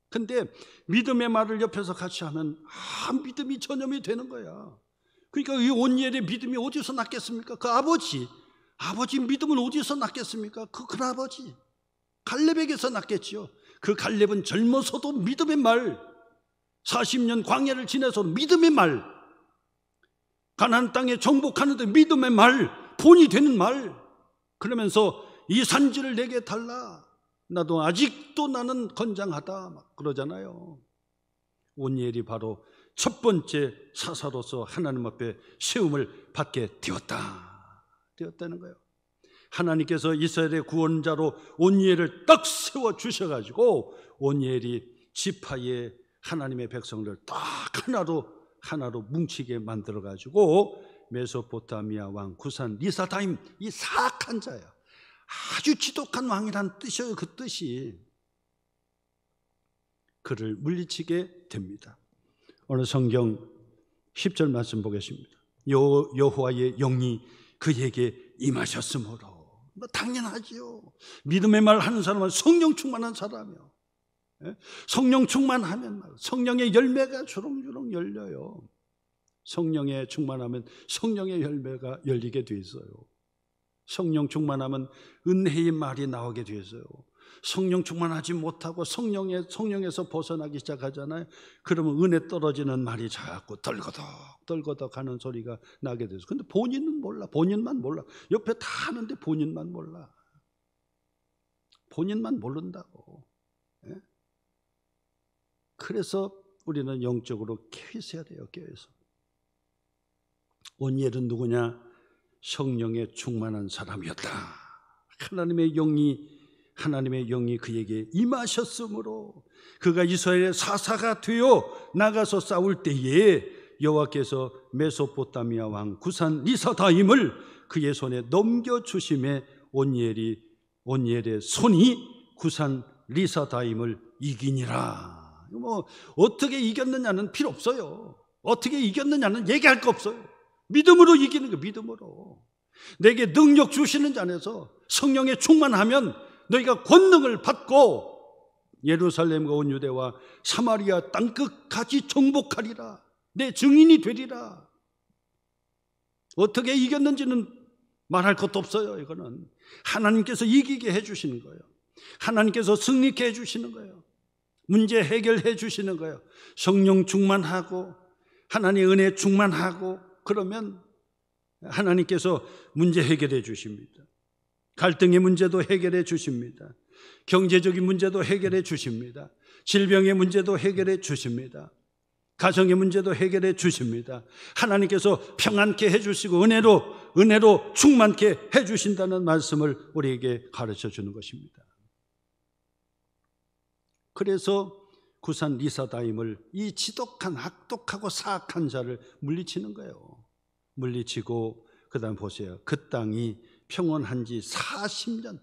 A: 근데 믿음의 말을 옆에서 같이 하면 믿음이 전염이 되는 거야. 그러니까 이 온니엘의 믿음이 어디서 났겠습니까? 그 아버지 믿음은 어디서 났겠습니까? 그 큰아버지 갈렙에게서 났겠지요. 그 갈렙은 젊어서도 믿음의 말, 40년 광야를 지내서 믿음의 말, 가나안 땅에 정복하는데 믿음의 말, 본이 되는 말, 그러면서 이 산지를 내게 달라. 나도 아직도 나는 건장하다 막 그러잖아요. 온니엘이 바로 첫 번째 사사로서 하나님 앞에 세움을 받게 되었다는 거예요. 하나님께서 이스라엘의 구원자로 온니엘을 딱 세워 주셔가지고 온니엘이 지파의 하나님의 백성들 딱 하나로 뭉치게 만들어가지고 메소포타미아 왕 구산 리사다임, 이 사악한 자야. 아주 지독한 왕이란 뜻이에요. 그 뜻이. 그를 물리치게 됩니다. 오늘 성경 10절 말씀 보겠습니다. 여호와의 영이 그에게 임하셨으므로. 당연하지요. 믿음의 말 하는 사람은 성령 충만한 사람이요. 성령 충만하면 성령의 열매가 주렁주렁 열려요. 성령에 충만하면 성령의 열매가 열리게 돼 있어요. 성령 충만하면 은혜의 말이 나오게 돼 있어요. 성령 충만하지 못하고 성령에서 벗어나기 시작하잖아요. 그러면 은혜 떨어지는 말이 자꾸 덜거덕 하는 소리가 나게 돼서. 근데 본인은 몰라. 본인만 몰라. 옆에 다 하는데 본인만 몰라. 본인만 모른다고. 그래서 우리는 영적으로 깨어 있어야 돼요. 깨어 있어. 온니엘은 누구냐? 성령에 충만한 사람이었다. 하나님의 영이 그에게 임하셨으므로 그가 이스라엘의 사사가 되어 나가서 싸울 때에 여호와께서 메소포타미아 왕 구산 리사다임을 그의 손에 넘겨주심에 온니엘의 손이 구산 리사다임을 이기니라. 어떻게 이겼느냐는 필요 없어요. 어떻게 이겼느냐는 얘기할 거 없어요. 믿음으로 이기는 거. 믿음으로. 내게 능력 주시는 자 안에서 성령에 충만하면 너희가 권능을 받고 예루살렘과 온 유대와 사마리아 땅끝까지 정복하리라. 내 증인이 되리라. 어떻게 이겼는지는 말할 것도 없어요. 이거는 하나님께서 이기게 해주시는 거예요. 하나님께서 승리케 해주시는 거예요. 문제 해결해 주시는 거예요. 성령 충만하고 하나님의 은혜 충만하고 그러면 하나님께서 문제 해결해 주십니다. 갈등의 문제도 해결해 주십니다. 경제적인 문제도 해결해 주십니다. 질병의 문제도 해결해 주십니다. 가정의 문제도 해결해 주십니다. 하나님께서 평안케 해주시고 은혜로 충만케 해주신다는 말씀을 우리에게 가르쳐 주는 것입니다. 그래서 구산 리사다임을 이 지독한 악독하고 사악한 자를 물리치는 거예요. 물리치고 그 다음 보세요. 그 땅이 평온한 지 40년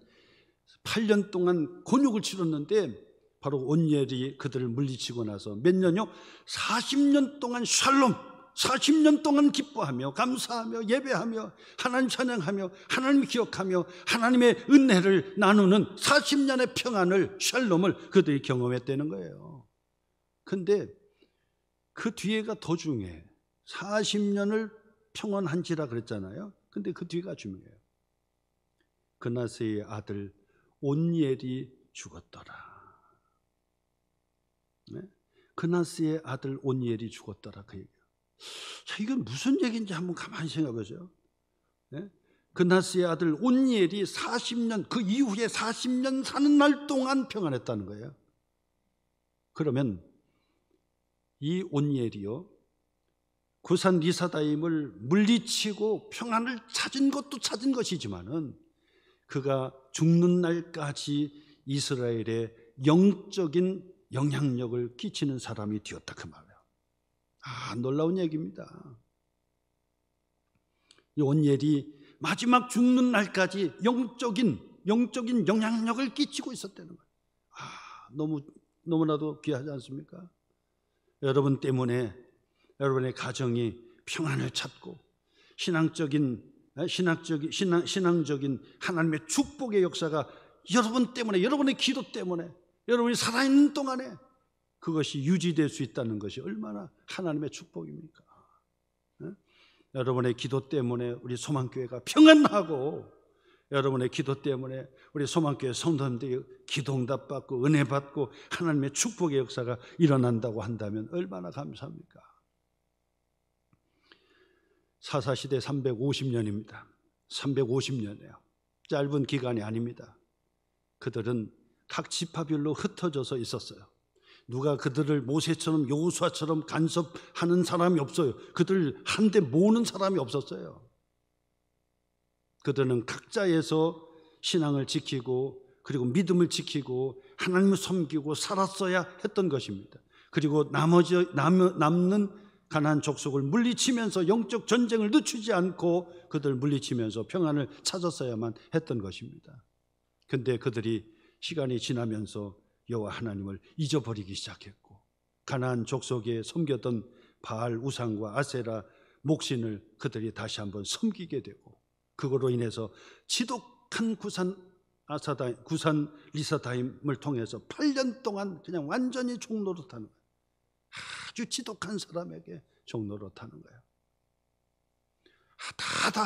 A: 8년 동안 곤욕을 치렀는데 바로 온니엘이 그들을 물리치고 나서 몇 년요? 40년 동안 샬롬, 40년 동안 기뻐하며 감사하며 예배하며 하나님 찬양하며 하나님 기억하며 하나님의 은혜를 나누는 40년의 평안을, 샬롬을 그들이 경험했다는 거예요. 근데 그 뒤에가 더 중요해. 40년을 평온한지라 그랬잖아요. 근데 그 뒤가 중요해요. 그나스의 아들 온니엘이 죽었더라. 네? 그나스의 아들 온니엘이 죽었더라 그 얘기예요. 자, 이건 무슨 얘기인지 한번 가만히 생각해 보세요. 네? 그나스의 아들 온니엘이 40년 그 이후에 40년 사는 날 동안 평안했다는 거예요. 그러면 이 온니엘이요 구산 리사다임을 물리치고 평안을 찾은 것도 찾은 것이지만은 그가 죽는 날까지 이스라엘의 영적인 영향력을 끼치는 사람이 되었다 그 말이에요. 놀라운 얘기입니다. 이 온니엘이 마지막 죽는 날까지 영적인 영향력을 끼치고 있었다는 거예요. 너무나도 귀하지 않습니까? 여러분 때문에 여러분의 가정이 평안을 찾고 신앙적인 하나님의 축복의 역사가 여러분 때문에, 여러분의 기도 때문에, 여러분이 살아있는 동안에 그것이 유지될 수 있다는 것이 얼마나 하나님의 축복입니까? 여러분의 기도 때문에 우리 소망교회가 평안하고, 여러분의 기도 때문에 우리 소망교회 성도님들이 기도응답 받고 은혜 받고 하나님의 축복의 역사가 일어난다고 한다면 얼마나 감사합니까? 사사시대 350년입니다. 350년이에요. 짧은 기간이 아닙니다. 그들은 각 지파별로 흩어져서 있었어요. 누가 그들을 모세처럼 여호수아처럼 간섭하는 사람이 없어요. 그들을 한데 모으는 사람이 없었어요. 그들은 각자에서 신앙을 지키고 그리고 믿음을 지키고 하나님을 섬기고 살았어야 했던 것입니다. 그리고 남는 가나안 족속을 물리치면서 영적 전쟁을 늦추지 않고 그들을 물리치면서 평안을 찾았어야만 했던 것입니다. 그런데 그들이 시간이 지나면서 여호와 하나님을 잊어버리기 시작했고 가나안 족속에 섬겼던 바알 우상과 아세라 목신을 그들이 다시 한번 섬기게 되고 그거로 인해서 지독한 구산 리사다임을 통해서 8년 동안 그냥 완전히 종노릇하는 거예요. 아주 지독한 사람에게 종노릇하는 거예요. 다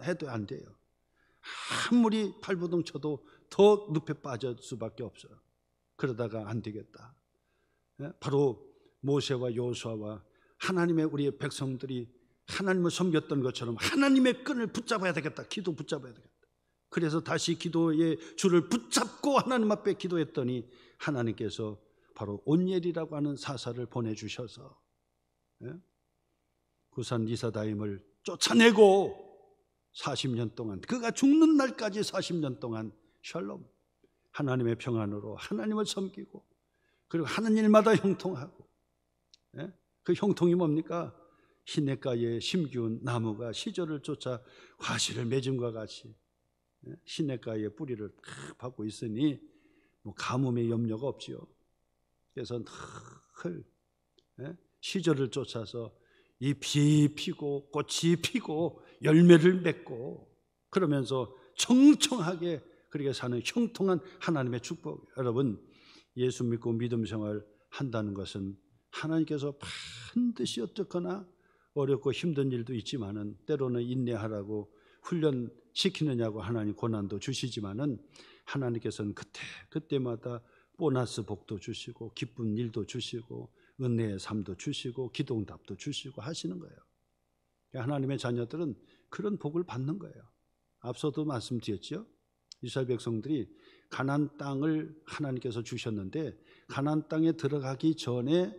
A: 해도 안 돼요. 아무리 발버둥 쳐도 더 늪에 빠질 수밖에 없어요. 그러다가 안 되겠다. 바로 모세와 여호수아와 하나님의 우리의 백성들이 하나님을 섬겼던 것처럼 하나님의 끈을 붙잡아야 되겠다. 기도 붙잡아야 되겠다. 그래서 다시 기도의 줄을 붙잡고 하나님 앞에 기도했더니 하나님께서 바로 온니엘이라고 하는 사사를 보내주셔서 구산 리사다임을 쫓아내고 40년 동안 그가 죽는 날까지 40년 동안 샬롬 하나님의 평안으로 하나님을 섬기고 그리고 하는 일마다 형통하고 그 형통이 뭡니까? 시냇가에 심기운 나무가 시절을 쫓아 과실을 맺음과 같이 시냇가에 뿌리를 탁 받고 있으니 뭐 가뭄의 염려가 없지요. 그래서 늘 시절을 쫓아서 잎이 피고 꽃이 피고 열매를 맺고 그러면서 청청하게 그렇게 사는 형통한 하나님의 축복. 여러분 예수 믿고 믿음 생활 한다는 것은 하나님께서 반드시 어떻거나 어렵고 힘든 일도 있지만은 때로는 인내하라고 훈련시키느냐고 하나님 고난도 주시지만은 하나님께서는 그때마다 보너스 복도 주시고 기쁜 일도 주시고 은혜의 삶도 주시고 기도응답도 주시고 하시는 거예요. 하나님의 자녀들은 그런 복을 받는 거예요. 앞서도 말씀드렸죠. 이스라엘 백성들이 가나안 땅을 하나님께서 주셨는데 가나안 땅에 들어가기 전에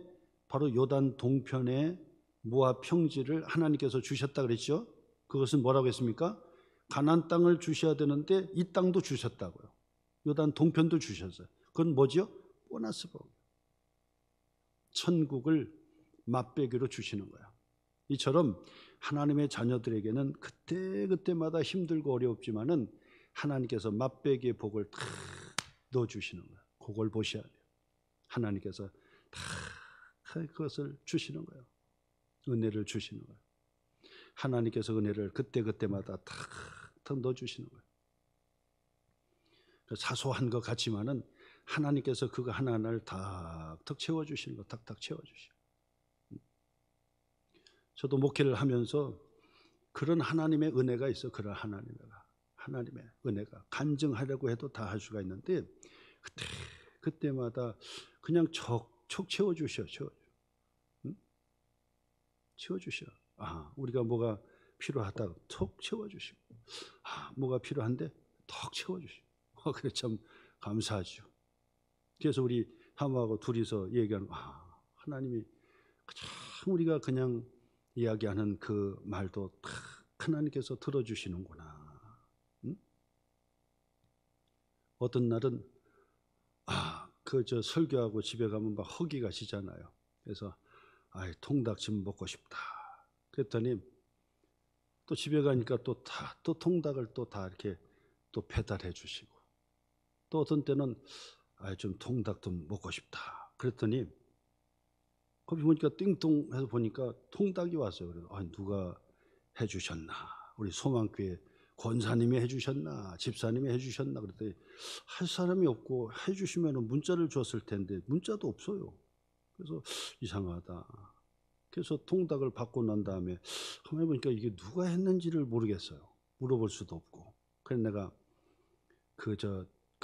A: 바로 요단 동편의 모압 평지를 하나님께서 주셨다 그랬죠. 그것은 뭐라고 했습니까? 가나안 땅을 주셔야 되는데 이 땅도 주셨다고요. 요단 동편도 주셨어요. 그건 뭐죠? 보너스 복. 천국을 맛배기로 주시는 거예요. 이처럼 하나님의 자녀들에게는 그때그때마다 힘들고 어렵지만은 하나님께서 맛배기의 복을 다 넣어주시는 거예요. 그걸 보셔야 돼요. 하나님께서 다 그것을 주시는 거예요. 은혜를 주시는 거예요. 하나님께서 은혜를 그때그때마다 탁탁 넣어주시는 거예요. 사소한 것 같지만은 하나님께서 그거 하나하나를 탁탁 채워주시는 거, 탁탁 채워주시고. 저도 목회를 하면서 그런 하나님의 은혜가 있어. 그런 하나님의 은혜가 간증하려고 해도 다 할 수가 있는데 그때마다 그냥 척척 채워주셔. 채워주셔. 우리가 뭐가 필요하다 톡 채워주시고, 뭐가 필요한데 턱 채워주시고. 그래 참 감사하죠. 그래서 우리 사모하고 둘이서 얘기하는 하나님이 참 우리가 그냥 이야기하는 그 말도 다 하나님께서 들어주시는구나. 어떤 날은 설교하고 집에 가면 막 허기가 지잖아요. 그래서 통닭집 먹고 싶다. 그랬더니 또 집에 가니까 또 통닭을 또 다 이렇게 또 배달해 주시고, 또 어떤 때는 좀 통닭도 먹고 싶다. 그랬더니 거기 보니까 띵동해서 보니까 통닭이 왔어요. 그래서 누가 해주셨나? 우리 소망교회 권사님이 해주셨나? 집사님이 해주셨나? 그랬더니 할 사람이 없고 해주시면 문자를 줬을 텐데 문자도 없어요. 그래서 이상하다. 그래서 통닭을 받고 난 다음에 가만히 보니까 이게 누가 했는지를 모르겠어요. 물어볼 수도 없고. 그래서 내가 그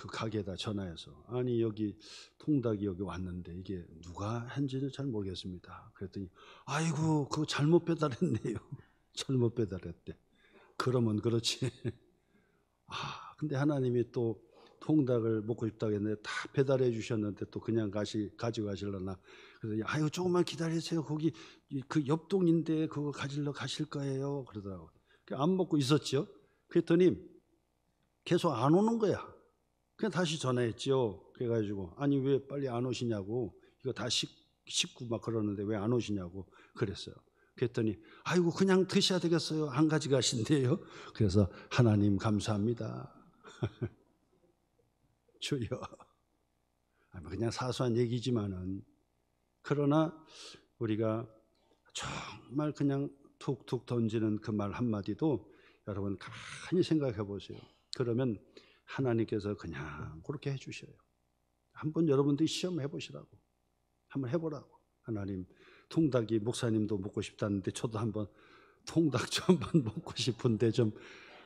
A: 가게에다 전화해서 여기 통닭이 여기 왔는데 이게 누가 한지는 잘 모르겠습니다. 그랬더니 아이고 그거 잘못 배달했네요. 잘못 배달했대. 그러면 그렇지. 근데 하나님이 또 통닭을 먹고 싶다고 했는데 다 배달해 주셨는데 또 그냥 가지고 가실려나. 그래서 조금만 기다리세요. 거기 그 옆동인데 그거 가지러 가실 거예요. 그러더라고요. 안 먹고 있었죠. 그랬더니 계속 안 오는 거야. 그냥 다시 전화했죠. 그래가지고 왜 빨리 안 오시냐고, 이거 다 식고 막 그러는데 왜 안 오시냐고 그랬어요. 그랬더니 그냥 드셔야 되겠어요. 안 가져가신대요. 그래서 하나님 감사합니다. 주여. 그냥 사소한 얘기지만은, 그러나 우리가 정말 그냥 툭툭 던지는 그 말 한마디도 여러분 가만히 생각해 보세요. 그러면 하나님께서 그냥 그렇게 해주셔요. 한번 여러분들이 시험해 보시라고. 한번 해보라고. 하나님, 통닭이 목사님도 먹고 싶다는데 저도 한번 통닭 좀 한번 먹고 싶은데 좀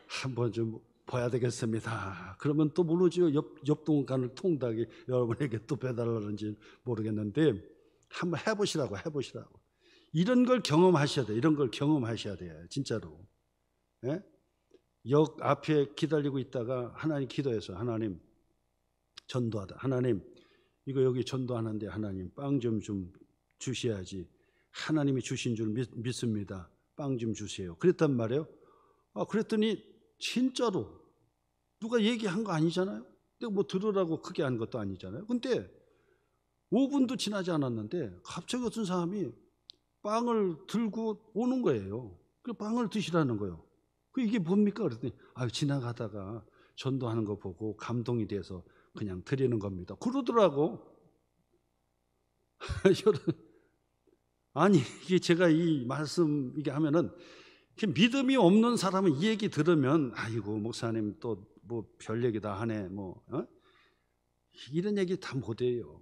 A: 한번 좀 봐야 되겠습니다. 그러면 또 모르죠. 옆동 가는 통닭이 여러분에게 또 배달하는지 모르겠는데 한번 해보시라고. 이런 걸 경험하셔야 돼요. 이런 걸 경험하셔야 돼요. 진짜로. 예? 역 앞에 기다리고 있다가 하나님 기도해서 하나님 전도하다. 하나님 이거 여기 전도하는데 하나님 빵 좀 주셔야지. 하나님이 주신 줄 믿습니다. 빵 좀 주세요. 그랬단 말이에요. 그랬더니 진짜로 누가 얘기한 거 아니잖아요. 내가 뭐 들으라고 크게 한 것도 아니잖아요. 근데 5분도 지나지 않았는데 갑자기 어떤 사람이 빵을 들고 오는 거예요. 그 빵을 드시라는 거예요. 이게 뭡니까? 그랬더니 지나가다가 전도하는 거 보고 감동이 돼서 그냥 드리는 겁니다. 그러더라고. 이게 제가 이 말씀 이게 하면은 믿음이 없는 사람은 이 얘기 들으면 목사님 또 뭐 별 얘기 다 하네 이런 얘기 다 못해요.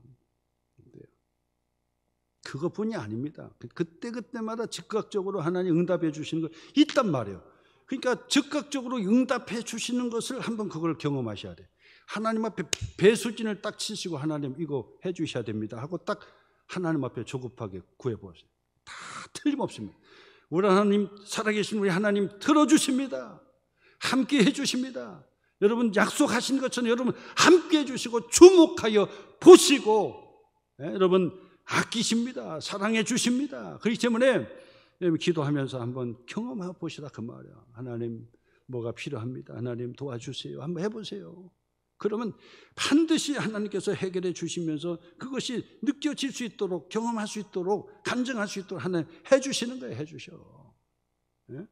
A: 그것뿐이 아닙니다. 그때마다 즉각적으로 하나님 응답해 주시는 거 있단 말이에요. 그러니까 즉각적으로 응답해 주시는 것을 한번 그걸 경험하셔야 돼. 하나님 앞에 배수진을 딱 치시고 하나님 이거 해 주셔야 됩니다 하고 딱 하나님 앞에 조급하게 구해보세요. 다 틀림없습니다. 우리 하나님, 살아계신 우리 하나님 들어주십니다. 함께 해주십니다. 여러분 약속하신 것처럼 여러분 함께 해주시고 주목하여 보시고, 여러분 아끼십니다. 사랑해 주십니다. 그렇기 때문에 기도하면서 한번 경험해 보시라 그 말이야. 하나님 뭐가 필요합니다. 하나님 도와주세요. 한번 해보세요. 그러면 반드시 하나님께서 해결해 주시면서 그것이 느껴질 수 있도록, 경험할 수 있도록, 간증할 수 있도록 하나님 해주시는 거예요. 해주셔. 예?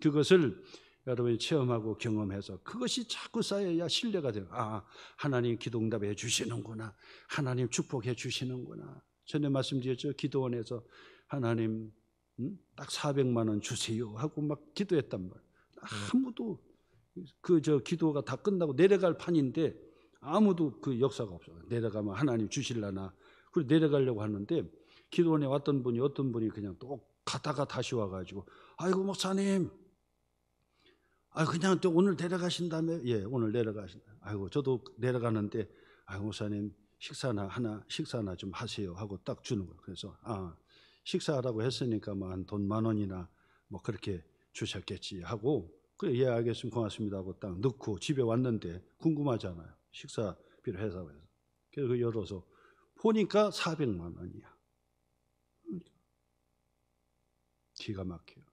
A: 그것을 여러분이 체험하고 경험해서 그것이 자꾸 쌓여야 신뢰가 돼요. 아, 하나님 기도응답해 주시는구나. 하나님 축복해 주시는구나. 전에 말씀드렸죠. 기도원에서 하나님 딱 400만 원 주세요 하고 막 기도했단 말이에요. 아무도 기도가 다 끝나고 내려갈 판인데 아무도 그 역사가 없어요. 내려가면 하나님 주실라나. 그리고 내려가려고 하는데 기도원에 왔던 분이 어떤 분이 그냥 또 가다가 다시 와가지고 아이고 목사님, 그냥 또 오늘 내려가신다며? 예, 오늘 내려가신다. 아이고 저도 내려가는데 아이고 목사님 식사나 좀 하세요 하고 딱 주는 거예요. 그래서 식사하라고 했으니까 뭐 한 돈 10,000원이나 뭐 그렇게 주셨겠지 하고 그래 예 알겠습니다 고맙습니다 하고 딱 넣고 집에 왔는데 궁금하잖아요. 식사비로 해서 그래서 열어서 보니까 400만 원이야. 기가 막혀요.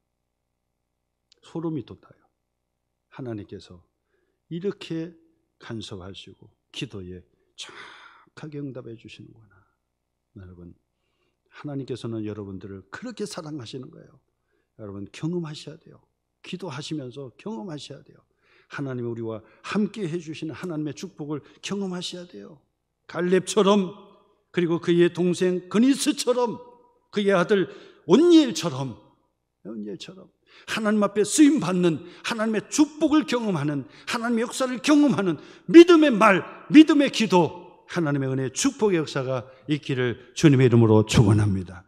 A: 소름이 돋아요. 하나님께서 이렇게 간섭하시고 기도에 정확하게 응답해 주시는구나. 여러분, 하나님께서는 여러분들을 그렇게 사랑하시는 거예요. 여러분 경험하셔야 돼요. 기도하시면서 경험하셔야 돼요. 하나님이 우리와 함께 해주시는 하나님의 축복을 경험하셔야 돼요. 갈렙처럼, 그리고 그의 동생 그니스처럼, 그의 아들 온니엘처럼 하나님 앞에 쓰임받는 하나님의 축복을 경험하는, 하나님의 역사를 경험하는 믿음의 말, 믿음의 기도, 하나님의 은혜의 축복의 역사가 있기를 주님의 이름으로 축원합니다.